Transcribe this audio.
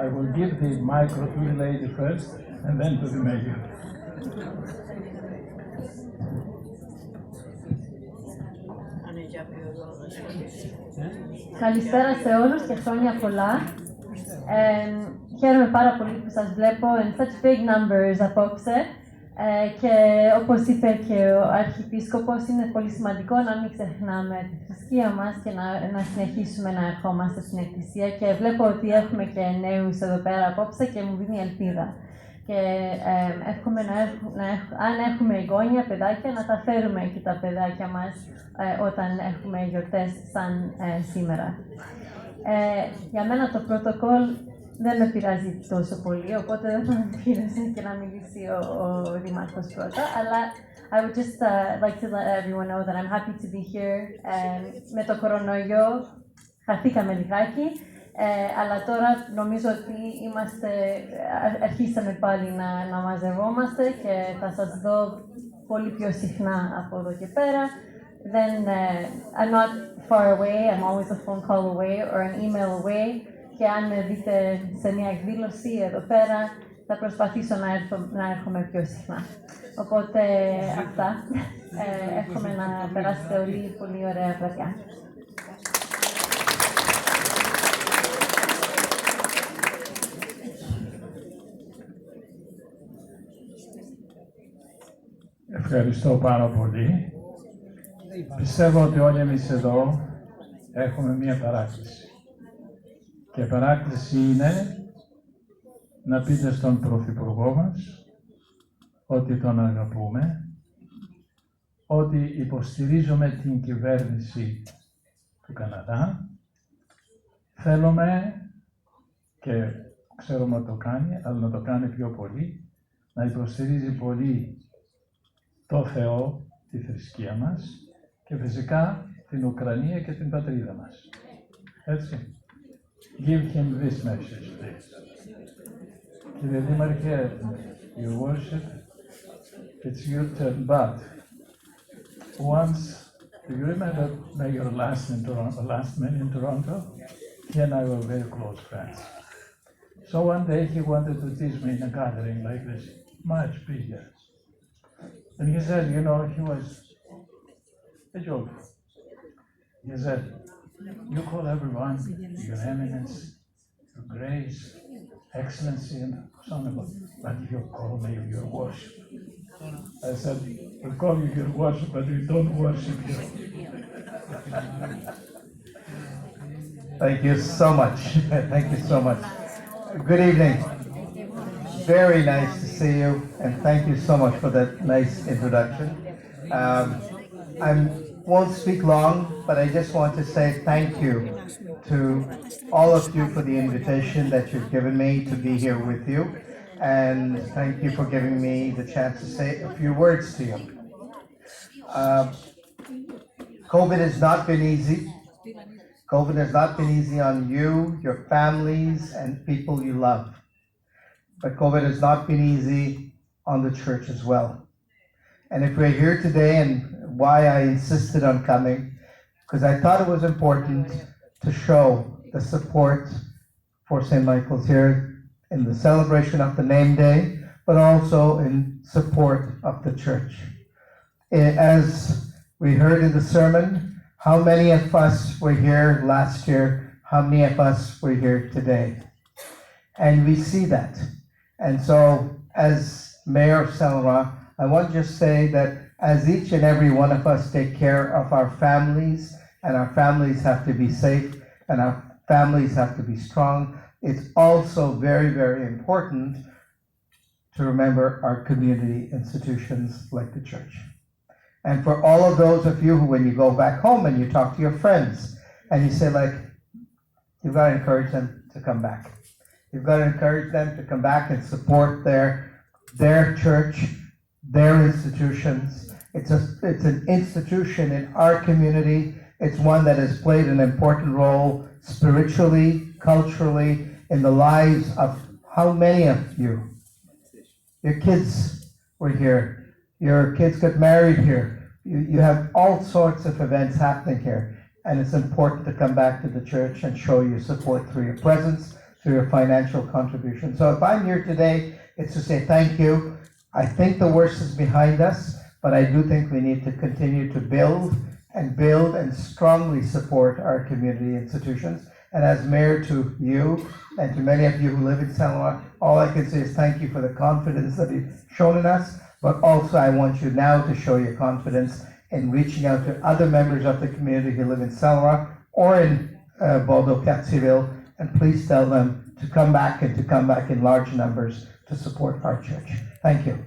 I will give the micro to the lady first and then to the mayor. Καλησπέρα σε όλους και χρόνια πολλά. Χαίρομαι πάρα πολύ που σας βλέπω in such big numbers απόψε και όπως είπε και ο Αρχιεπίσκοπος, είναι πολύ σημαντικό να μην ξεχνάμε τη θρησκεία μας και να συνεχίσουμε να ερχόμαστε στην Εκκλησία, και βλέπω ότι έχουμε και νέους εδώ πέρα απόψε και μου δίνει ελπίδα. Και εύχομαι αν έχουμε εγγόνια, παιδάκια, να τα φέρουμε και τα παιδάκια μας όταν έχουμε γιορτές σαν σήμερα. Για μένα το πρωτοκόλλ δεν με πειράζει τόσο πολύ, οπότε δεν θα με πειράζει και να μιλήσει ο Δήμαρχος πρώτα, αλλά I would just like to let everyone know that I'm happy to be here. Με το κορονοϊό χαθήκαμε λιγάκι, αλλά τώρα νομίζω ότι αρχίσαμε πάλι να μαζευόμαστε και θα σας δω πολύ πιο συχνά από εδώ και πέρα. Then I'm not far away, I'm always a phone call away or an email away. Και αν με δείτε σε μια εκδήλωση εδώ πέρα, θα προσπαθήσω να έρχομαι πιο συχνά. Οπότε αυτά, εύχομαι να περάσετε όλοι πολύ ωραία βραδιά. Ευχαριστώ πάρα πολύ. Πιστεύω ότι όλοι εμείς εδώ έχουμε μία παράκληση. Και η παράκληση είναι να πείτε στον Πρωθυπουργό μας ότι τον αγαπούμε, ότι υποστηρίζουμε την κυβέρνηση του Καναδά, θέλουμε, και ξέρουμε ότι το κάνει, αλλά να το κάνει πιο πολύ, να υποστηρίζει πολύ το Θεό, τη θρησκεία μας και φυσικά την Ουκρανία και την πατρίδα μας. Έτσι. Give him this message, please. Κύριε Δήμαρχε, your worship, it's your turn, but once, do you remember Mayor last man in Toronto? He and I were very close friends. So one day he wanted to teach me in a gathering like this, much bigger. And he said, you know, he was a joke. He said, you call everyone your eminence, your grace, excellency, and so on, but you call me your worship. I said, we call you your worship, but we don't worship you. Thank you so much. Thank you so much. Good evening. Very nice to see you, and thank you so much for that nice introduction. I won't speak long, but I just want to say thank you to all of you for the invitation that you've given me to be here with you, and thank you for giving me the chance to say a few words to you. COVID has not been easy. COVID has not been easy on you, your families, and people you love. But COVID has not been easy on the church as well. And if we're here today, and why I insisted on coming, because I thought it was important to show the support for St. Michael's here in the celebration of the name day, but also in support of the church. As we heard in the sermon, how many of us were here last year, how many of us were here today? And we see that. And so, as Mayor of Saint-Laurent, I want to just say that as each and every one of us take care of our families, and our families have to be safe, and our families have to be strong, it's also very, very important to remember our community institutions like the church. And for all of those of you who, when you go back home and you talk to your friends, and you say, like, you've got to encourage them to come back. You've got to encourage them to come back and support their church, their institutions. It's an institution in our community. It's one that has played an important role spiritually, culturally, in the lives of how many of you? Your kids were here. Your kids got married here. You have all sorts of events happening here. And it's important to come back to the church and show your support through your presence, through your financial contribution. So if I'm here today, it's to say thank you. I think the worst is behind us, but I do think we need to continue to build and strongly support our community institutions. And as mayor, to you and to many of you who live in Saint Laurent, all I can say is thank you for the confidence that you've shown in us, but also I want you now to show your confidence in reaching out to other members of the community who live in Saint Laurent or in Bordeaux-Cartierville, and please tell them to come back and to come back in large numbers to support our church. Thank you.